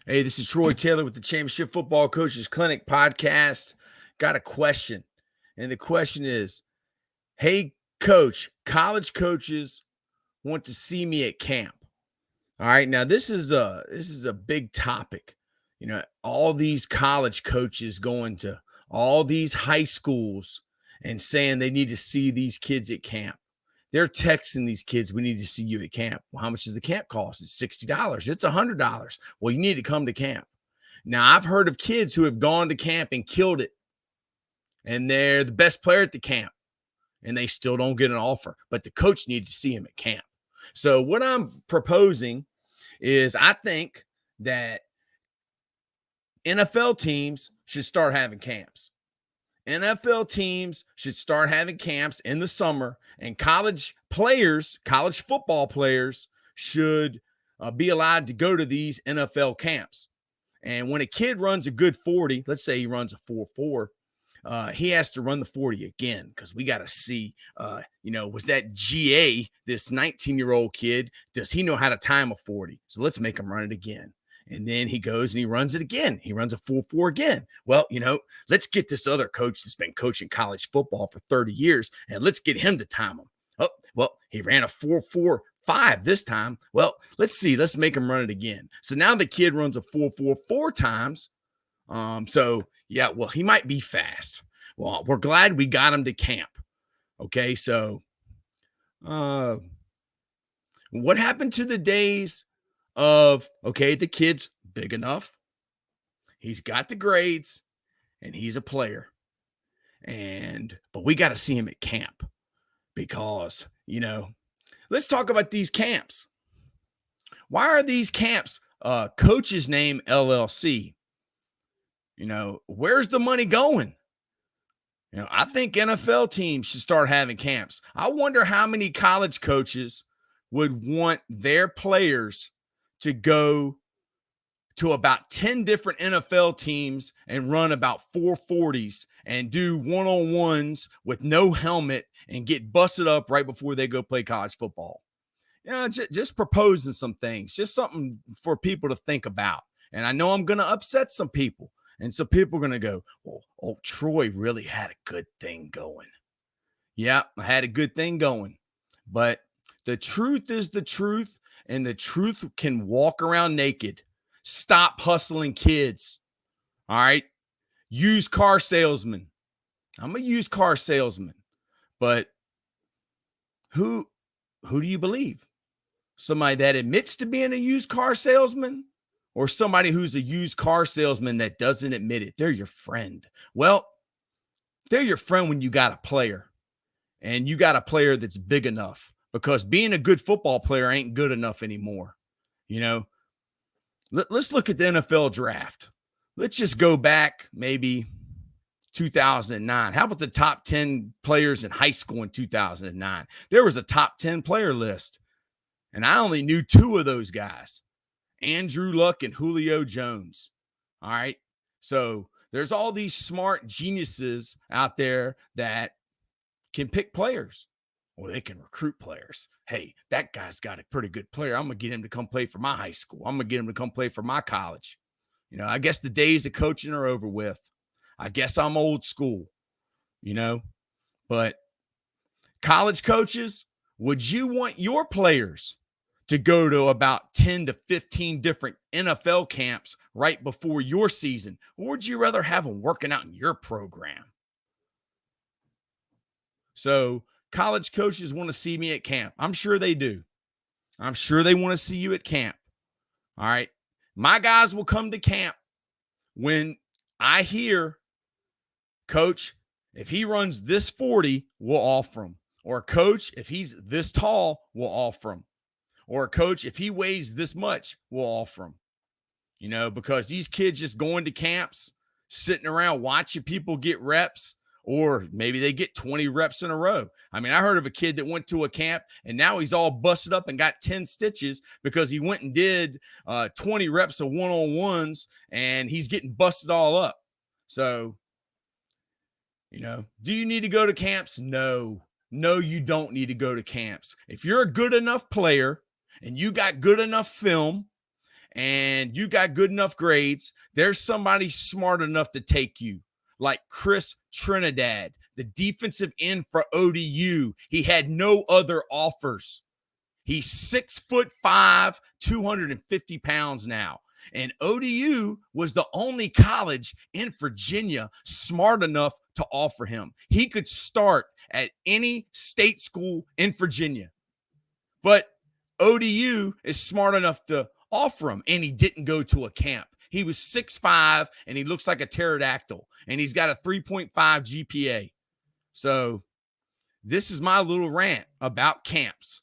Hey, this is Troy Taylor with the Championship Football Coaches Clinic podcast. Got a question. And the question is, hey, coach, college coaches want to see me at camp. All right. Now, this is a big topic. All these college coaches going to all these high schools and saying they need to see these kids at camp. They're texting these kids, we need to see you at camp. Well, how much does the camp cost? It's $60. It's $100. Well, you need to come to camp. Now, I've heard of kids who have gone to camp and killed it, and they're the best player at the camp, and they still don't get an offer, but the coach needed to see him at camp. So, what I'm proposing is I think that NFL teams should start having camps. NFL teams should start having camps in the summer, and college players, college football players, should be allowed to go to these NFL camps. And when a kid runs a good 40, let's say he runs a 4.4, he has to run the 40 again because we got to see, was that GA, this 19-year-old kid, does he know how to time a 40? So let's make him run it again. And then he goes and he runs it again. He runs a 4.4 again. Well, let's get this other coach that's been coaching college football for 30 years and let's get him to time him. Oh, well, he ran a 4.45 this time. Well, let's see. Let's make him run it again. So now the kid runs a 4.4 4 times. He might be fast. Well, we're glad we got him to camp. Okay, so what happened to the days of, okay, the kid's big enough, he's got the grades, and he's a player. But we got to see him at camp because, let's talk about these camps. Why are these camps coach's name LLC? Where's the money going? I think NFL teams should start having camps. I wonder how many college coaches would want their players to go to about 10 different NFL teams and run about 4.40s and do one-on-ones with no helmet and get busted up right before they go play college football. Just proposing some things, just something for people to think about. And I know I'm going to upset some people. And some people are going to go, well, Troy really had a good thing going. Yeah, I had a good thing going. But the truth is the truth, and the truth can walk around naked. Stop hustling kids. All right? Used car salesman. I'm a used car salesman. But who do you believe? Somebody that admits to being a used car salesman? Or somebody who's a used car salesman that doesn't admit it? They're your friend. Well, they're your friend when you got a player, and you got a player that's big enough, because being a good football player ain't good enough anymore. Let's look at the NFL draft. Let's just go back maybe 2009. How about the top 10 players in high school in 2009? There was a top 10 player list, and I only knew two of those guys. Andrew Luck and Julio Jones. All right. So there's all these smart geniuses out there that can pick players, or they can recruit players. Hey, that guy's got a pretty good player. I'm going to get him to come play for my high school. I'm going to get him to come play for my college. I guess the days of coaching are over with. I guess I'm old school, but college coaches, would you want your players to go to about 10 to 15 different NFL camps right before your season? Or would you rather have them working out in your program? So college coaches want to see me at camp. I'm sure they do. I'm sure they want to see you at camp. All right. My guys will come to camp when I hear, Coach, if he runs this 40, we'll offer him. Or, Coach, if he's this tall, we'll offer him. Or, Coach, if he weighs this much, we'll offer him. Because these kids just going to camps, sitting around watching people get reps, or maybe they get 20 reps in a row. I mean, I heard of a kid that went to a camp and now he's all busted up and got 10 stitches because he went and did 20 reps of one-on-ones and he's getting busted all up. So, do you need to go to camps? No, you don't need to go to camps. If you're a good enough player and you got good enough film and you got good enough grades, there's somebody smart enough to take you, like Chris Trinidad, the defensive end for ODU. He had no other offers. He's 6'5", 250 pounds now. And ODU was the only college in Virginia smart enough to offer him. He could start at any state school in Virginia. But ODU is smart enough to offer him, and he didn't go to a camp. He was 6'5", and he looks like a pterodactyl, and he's got a 3.5 GPA. So this is my little rant about camps.